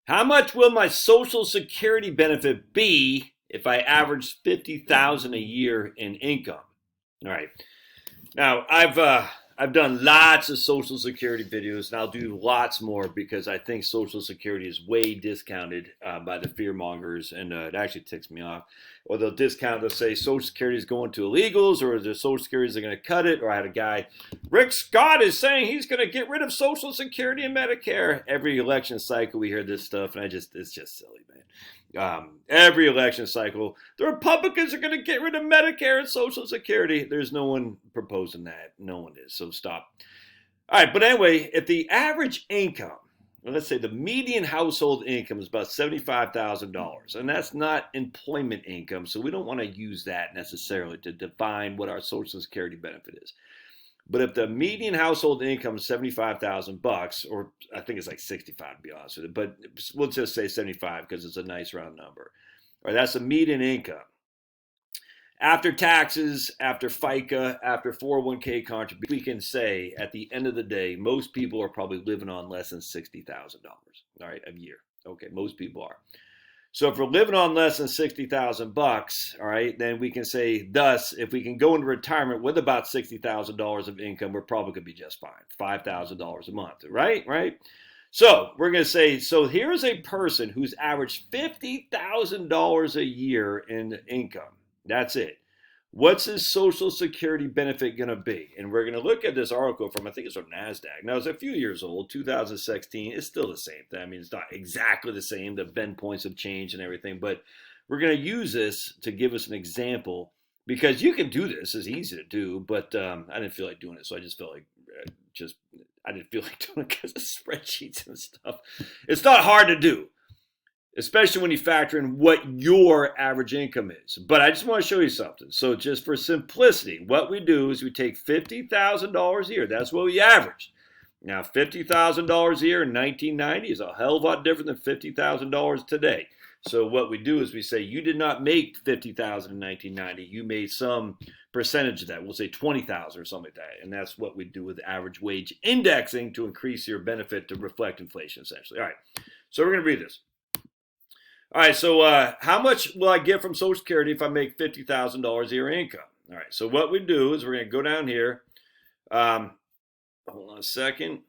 How much will my Social Security benefit be if I average 50,000 a year in income? All right. Now, I've done lots of Social Security videos, and I'll do lots more because I think Social Security is way discounted by the fear mongers, and it actually ticks me off. Or they'll discount, they'll say Social Security is going to illegals, or the Social Security is going to cut it. Or I had a guy, Rick Scott is saying he's going to get rid of Social Security and Medicare. Every election cycle we hear this stuff, and it's just silly, man. Every election cycle, the Republicans are going to get rid of Medicare and Social Security. There's no one proposing that. No one is. So stop. All right. But anyway, if the average income, let's say the median household income is about $75,000, and that's not employment income. So we don't want to use that necessarily to define what our Social Security benefit is. But if the median household income is $75,000, or I think it's like 65 to be honest with you, but we'll just say 75 because it's a nice round number. All right, that's the median income. After taxes, after FICA, after 401k contributions, we can say at the end of the day, most people are probably living on less than $60,000, all right, a year. Okay, most people are. So if we're living on less than $60,000, all right, then we can say, thus, if we can go into retirement with about $60,000 of income, we're probably going to be just fine. $5,000 a month, right? Right? So we're going to say, so here's a person who's averaged $50,000 a year in income. That's it. What's his Social Security benefit going to be? And we're going to look at this article from, I think it's from NASDAQ. Now, it's a few years old, 2016. It's still the same thing. I mean, it's not exactly the same. The bend points have changed and everything. But we're going to use this to give us an example because you can do this. It's easy to do. But I didn't feel like doing it. So I just felt like I didn't feel like doing it because of spreadsheets and stuff. It's not hard to do, especially when you factor in what your average income is. But I just want to show you something. So just for simplicity, what we do is we take $50,000 a year. That's what we averaged. Now, $50,000 a year in 1990 is a hell of a lot different than $50,000 today. So what we do is we say you did not make $50,000 in 1990. You made some percentage of that. We'll say 20,000 or something like that. And that's what we do with average wage indexing to increase your benefit to reflect inflation, essentially. All right. So we're going to read this. All right, so how much will I get from Social Security if I make $50,000 a year income? All right, so what we do is we're going to go down here. Hold on a second.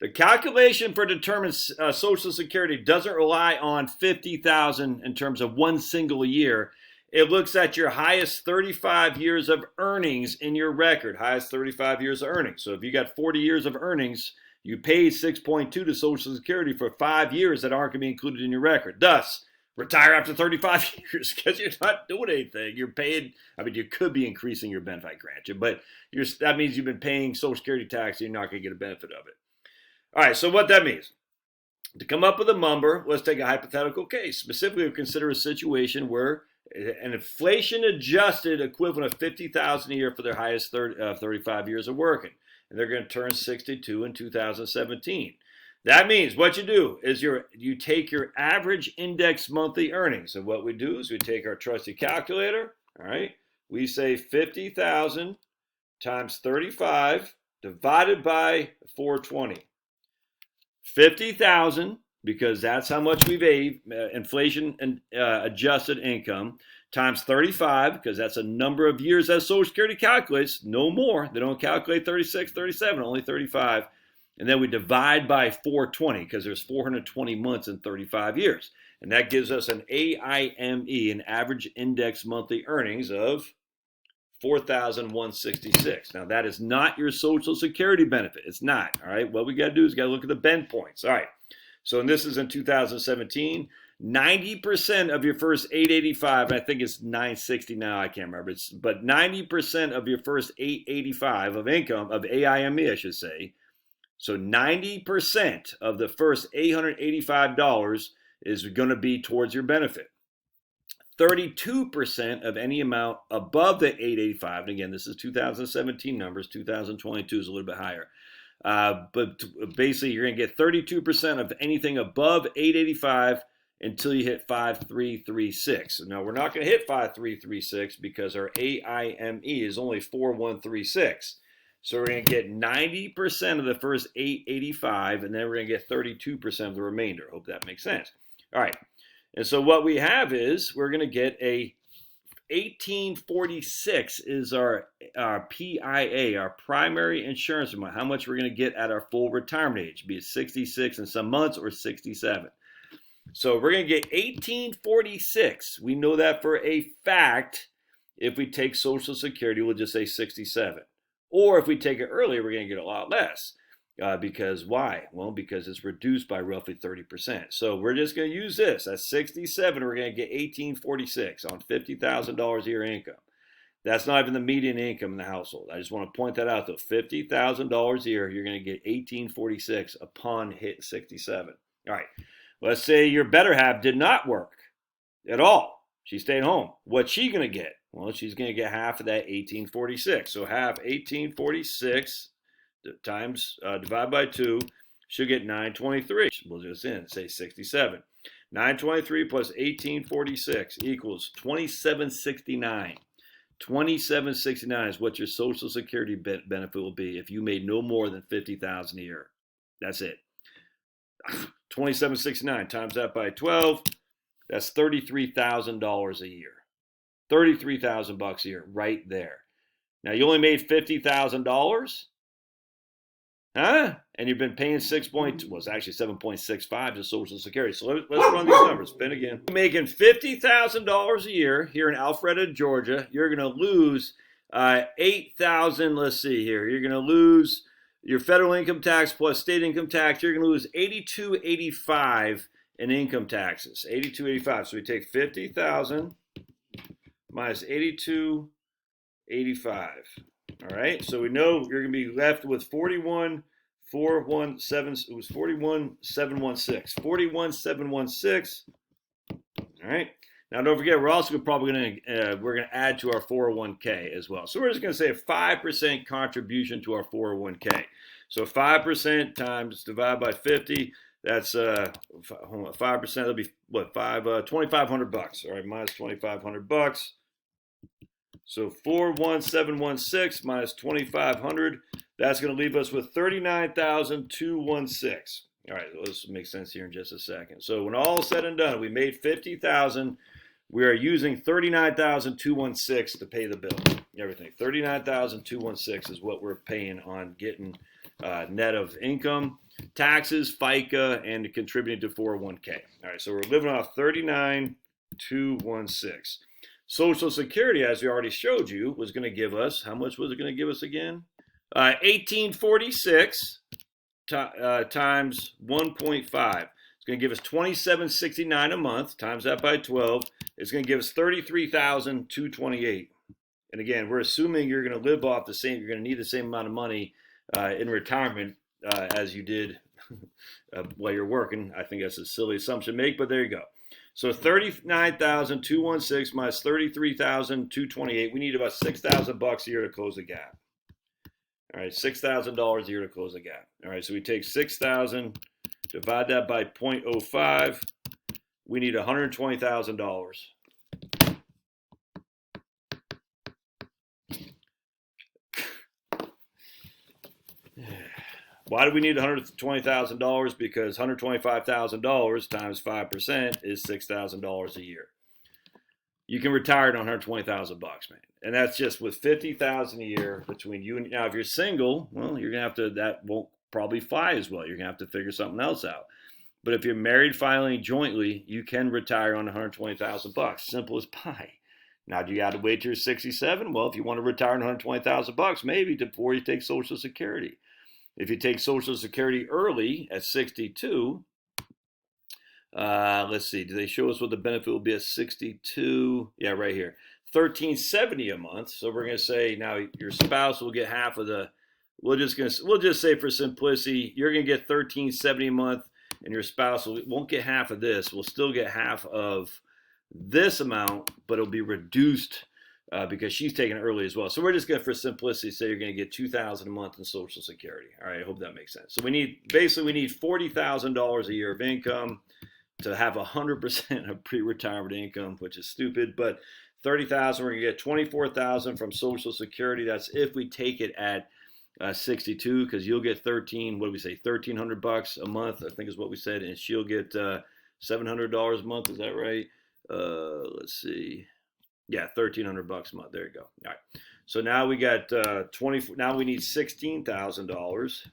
The calculation for determining Social Security doesn't rely on $50,000 in terms of one single year. It looks at your highest 35 years of earnings in your record, highest 35 years of earnings. So if you got 40 years of earnings, you paid 6.2 to Social Security for 5 years that aren't going to be included in your record. Thus, retire after 35 years because you're not doing anything. You're paying, I mean, you could be increasing your benefit, I grant you, but that means you've been paying Social Security tax and you're not going to get a benefit of it. All right, so what that means, to come up with a number, let's take a hypothetical case. Specifically, we consider a situation where an inflation-adjusted equivalent of $50,000 a year for their highest 35 years of working. And they're going to turn 62 in 2017. That means what you do is you take your average index monthly earnings. And what we do is we take our trusty calculator, all right? We say 50,000 times 35 divided by 420. 50,000, because that's how much we've inflation and adjusted income, times 35, because that's a number of years that Social Security calculates, no more. They don't calculate 36, 37, only 35. And then we divide by 420, because there's 420 months in 35 years. And that gives us an AIME, an average index monthly earnings of 4,166. Now, that is not your Social Security benefit. It's not, all right? What we got to do is got to look at the bend points. All right. So, and this is in 2017. 90% of your first 885, and I think it's 960 now, I can't remember, but 90% of your first 885 of income, of AIME, I should say. So 90% of the first $885 is going to be towards your benefit. 32% of any amount above the 885, and again, this is 2017 numbers, 2022 is a little bit higher. But basically, you're going to get 32% of anything above 885 until you hit 5336. Now, we're not going to hit 5336 because our AIME is only 4136. So we're going to get 90% of the first 885, and then we're going to get 32% of the remainder. Hope that makes sense. All right. And so what we have is we're going to get a 1846 is our PIA, our primary insurance amount, how much we're going to get at our full retirement age, be it 66 in some months or 67. So we're going to get 1846. We know that for a fact. If we take Social Security, we'll just say 67. Or if we take it earlier, we're going to get a lot less. Because why? Well, because it's reduced by roughly 30%. So we're just going to use this. At 67, we're going to get 1846 on $50,000 a year income. That's not even the median income in the household. I just want to point that out, though. $50,000 a year, you're going to get 1846 upon hit 67. All right. Let's say your better half did not work at all. She stayed home. What's she going to get? Well, she's going to get half of that 1846. So half 1846 times divide by 2, she'll get 923. We'll just say 67. 923 plus 1846 equals 2769. 2769 is what your Social Security benefit will be if you made no more than $50,000 a year. That's it. 2769 times that by 12. That's $33,000 a year. $33,000 a year right there. Now you only made $50,000, huh? And you've been paying 7.65 to Social Security. So let's run these numbers. Spin again. You're making $50,000 a year here in Alpharetta, Georgia. You're going to lose $8,000. Let's see here. You're going to lose your federal income tax plus state income tax. You're going to lose $82.85 in income taxes. $82.85. So we take 50,000 minus 82.85. All right. So we know you're going to be left with 41,417. It was 41,716. 41,716. All right. Now don't forget, we're also probably going to add to our 401k as well. So we're just going to say a 5% contribution to our 401k. So 5% times divide by 50. That's 5%. That'll be what? $2,500. All right, minus $2,500. So 41,716 minus 2,500. That's going to leave us with 39,216. All right, well, this will make sense here in just a second. So when all is said and done, we made 50,000. We are using 39,216 to pay the bill. Everything. 39,216 is what we're paying on getting net of income, taxes, FICA, and contributing to 401k. All right, so we're living off 39,216. Social Security, as we already showed you, was going to give us, how much was it going to give us again? 1846 times 1.5. It's going to give us $27.69 a month. Times that by 12. It's going to give us $33,228. And again, we're assuming you're going to live off the same. You're going to need the same amount of money in retirement as you did while you're working. I think that's a silly assumption to make, but there you go. So 39,216 minus 33,228. We need about $6,000 a year to close the gap. All right, $6,000 a year to close the gap. All right, so we take 6,000, divide that by 0.05. We need $120,000. Why do we need $120,000? Because $125,000 times 5% is $6,000 a year. You can retire on $120,000, man, and that's just with $50,000 a year between you and now. If you're single, well, you're gonna have to. That won't probably fly as well. You're gonna have to figure something else out. But if you're married, filing jointly, you can retire on $120,000. Simple as pie. Now, do you have to wait till you're 67? Well, if you want to retire on $120,000, maybe before you take Social Security. If you take Social Security early at 62, let's see, do they show us what the benefit will be at 62? Yeah, right here, $1,370 a month. So we're going to say now your spouse will get half of the. We'll just say for simplicity, you're going to get $1,370 a month, and your spouse won't get half of this. We'll still get half of this amount, but it'll be reduced. Because she's taking it early as well. So we're just going to, for simplicity, say you're going to get $2,000 a month in Social Security. All right, I hope that makes sense. So we need $40,000 a year of income to have 100% of pre-retirement income, which is stupid. But $30,000, we're going to get $24,000 from Social Security. That's if we take it at 62, because you'll get 13. What do we say? $1,300 a month, I think is what we said, and she'll get $700 a month. Is that right? Let's see. Yeah, $1,300 a month. There you go. All right. So now we got 20. Now we need $16,000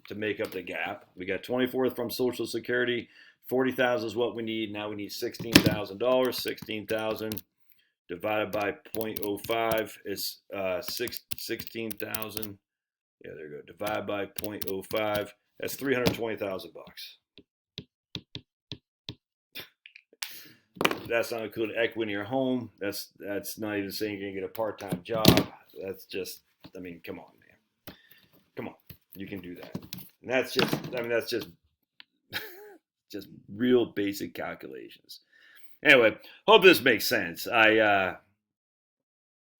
to make up the gap. We got 24 from Social Security. 40,000 is what we need. Now we need $16,000. 16,000 divided by 0.05 is 16,000. Yeah, there you go. Divide by 0.05. That's $320,000. That's not including equity in your home. That's not even saying you're gonna get a part-time job. That's just, I mean, come on, man. Come on, you can do that. And that's just, I mean, that's just real basic calculations. Anyway, hope this makes sense. I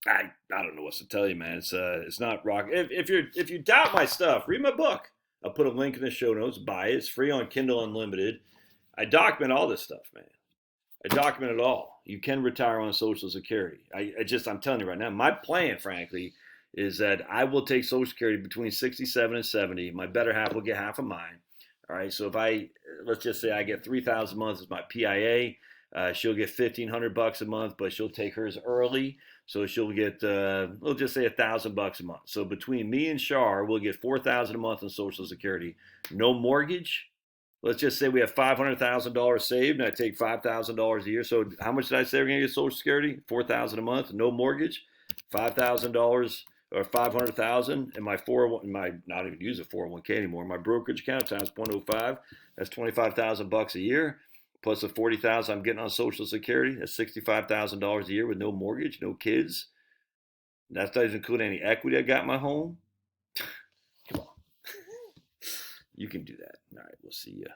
don't know what to tell you, man. It's not rock. If you doubt my stuff, read my book. I'll put a link in the show notes. Buy it. It's free on Kindle Unlimited. I document all this stuff, man. I document it all. You can retire on Social Security. I'm telling you right now, my plan, frankly, is that I will take Social Security between 67 and 70. My better half will get half of mine. All right. So if let's just say I get 3,000 a month as my PIA, she'll get $1,500 a month, but she'll take hers early. So she'll get, we'll just say $1,000 a month. So between me and Shar, we'll get $4,000 a month in Social Security. No mortgage. Let's just say we have $500,000 saved, and I take $5,000 a year. So how much did I say we're going to get Social Security? $4,000 a month, no mortgage, $5,000 or $500,000, and my not even use a 401k anymore. My brokerage account times 0.05. That's $25,000 a year, plus the $40,000 I'm getting on Social Security. That's $65,000 a year with no mortgage, no kids. That doesn't include any equity I got in my home. Come on. You can do that. All right, we'll see you.